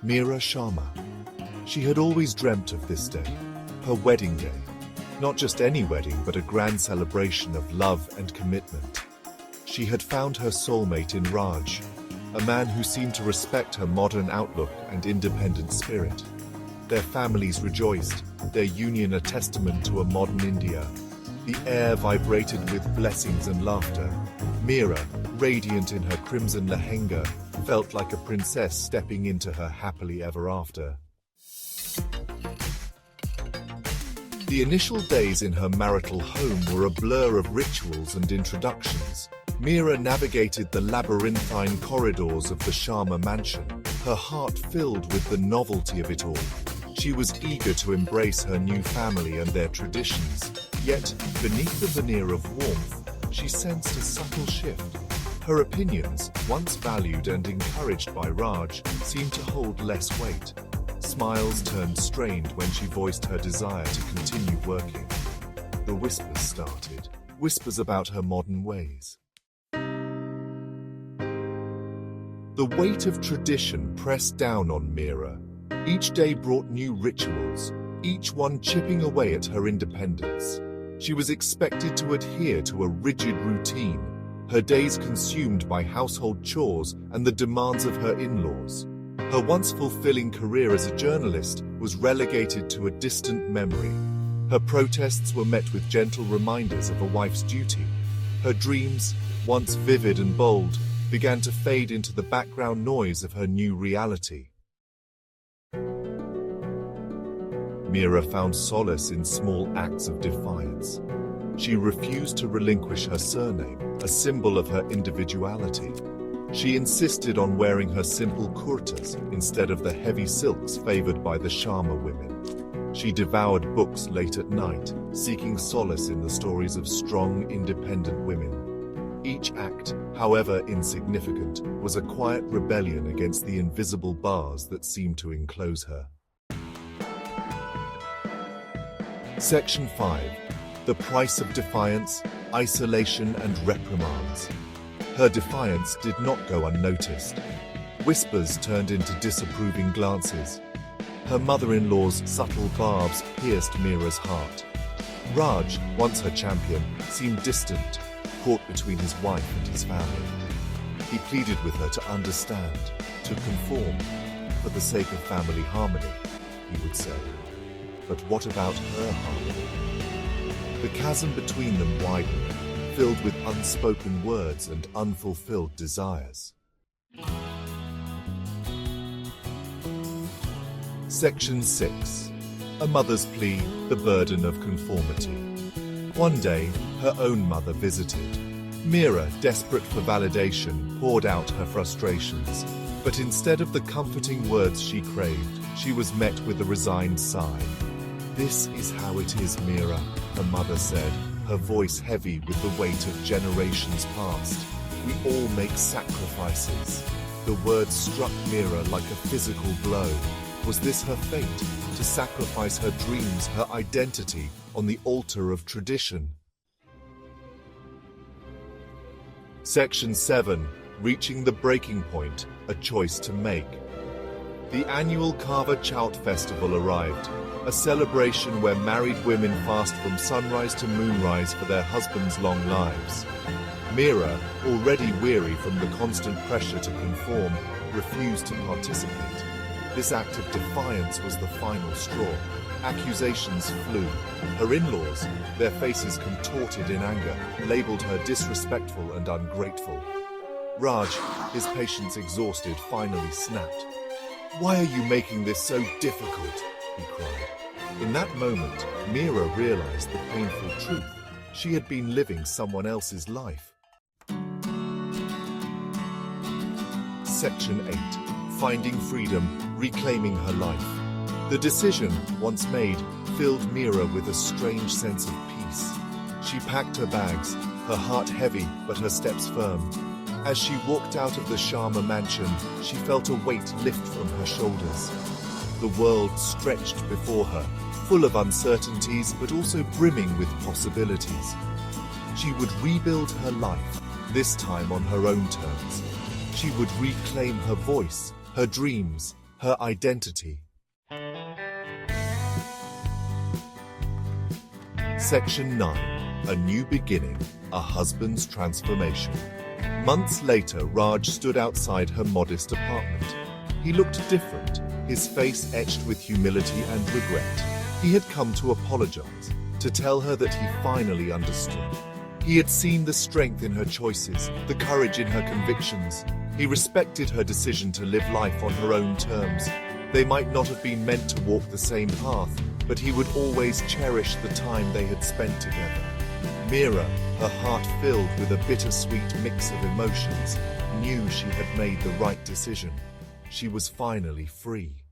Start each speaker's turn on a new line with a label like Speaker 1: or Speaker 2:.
Speaker 1: Meera Sharma. She had always dreamt of this day, her wedding day. Not just any wedding, but a grand celebration of love and commitment. She had found her soulmate in Raj, a man who seemed to respect her modern outlook and independent spirit. Their families rejoiced, their union a testament to a modern India. The air vibrated with blessings and laughter. Meera, radiant in her crimson lehenga, felt like a princess stepping into her happily ever after. The initial days in her marital home were a blur of rituals and introductions. Meera navigated the labyrinthine corridors of the Sharma mansion, her heart filled with the novelty of it all. She was eager to embrace her new family and their traditions, yet, beneath the veneer of warmth, she sensed a subtle shift. Her opinions, once valued and encouraged by Raj, seemed to hold less weight. Smiles turned strained when she voiced her desire to continue working. The whispers started, whispers about her modern ways. The weight of tradition pressed down on Meera. Each day brought new rituals, each one chipping away at her independence. She was expected to adhere to a rigid routine, her days consumed by household chores and the demands of her in-laws. Her once fulfilling career as a journalist was relegated to a distant memory. Her protests were met with gentle reminders of a wife's duty. Her dreams, once vivid and bold, began to fade into the background noise of her new reality. Meera found solace in small acts of defiance. She refused to relinquish her surname, a symbol of her individuality. She insisted on wearing her simple kurtas instead of the heavy silks favored by the Sharma women. She devoured books late at night, seeking solace in the stories of strong, independent women. Each act, however insignificant, was a quiet rebellion against the invisible bars that seemed to enclose her. Section 5. The price of defiance, isolation and reprimands. Her defiance did not go unnoticed. Whispers turned into disapproving glances. Her mother-in-law's subtle barbs pierced Meera's heart. Raj, once her champion, seemed distant, caught between his wife and his family. He pleaded with her to understand, to conform, for the sake of family harmony, he would say. But what about her harmony? The chasm between them widened, filled with unspoken words and unfulfilled desires. Section 6. A mother's plea, the burden of conformity. One day, her own mother visited. Meera, desperate for validation, poured out her frustrations. But instead of the comforting words she craved, she was met with a resigned sigh. "This is how it is, Meera," her mother said, her voice heavy with the weight of generations past. "We all make sacrifices." The words struck Meera like a physical blow. Was this her fate, to sacrifice her dreams, her identity, on the altar of tradition? Section 7. Reaching the breaking point, a choice to make. The annual Kava Chout festival arrived, a celebration where married women fast from sunrise to moonrise for their husbands' long lives. Meera, already weary from the constant pressure to conform, refused to participate. This act of defiance was the final straw. Accusations flew. Her in-laws, their faces contorted in anger, labeled her disrespectful and ungrateful. Raj, his patience exhausted, finally snapped. "Why are you making this so difficult?" he cried. In that moment, Meera realized the painful truth. She had been living someone else's life. Section 8. Finding freedom, reclaiming her life. The decision, once made, filled Meera with a strange sense of peace. She packed her bags, her heart heavy but her steps firm. As she walked out of the Sharma mansion, she felt a weight lift from her shoulders. The world stretched before her, full of uncertainties but also brimming with possibilities. She would rebuild her life, this time on her own terms. She would reclaim her voice, her dreams, her identity. Section 9. A New Beginning, a Husband's Transformation. Months later, Raj stood outside her modest apartment. He looked different, his face etched with humility and regret. He had come to apologize, to tell her that he finally understood. He had seen the strength in her choices, the courage in her convictions. He respected her decision to live life on her own terms. They might not have been meant to walk the same path, but he would always cherish the time they had spent together. Meera, her heart filled with a bittersweet mix of emotions, knew she had made the right decision. She was finally free.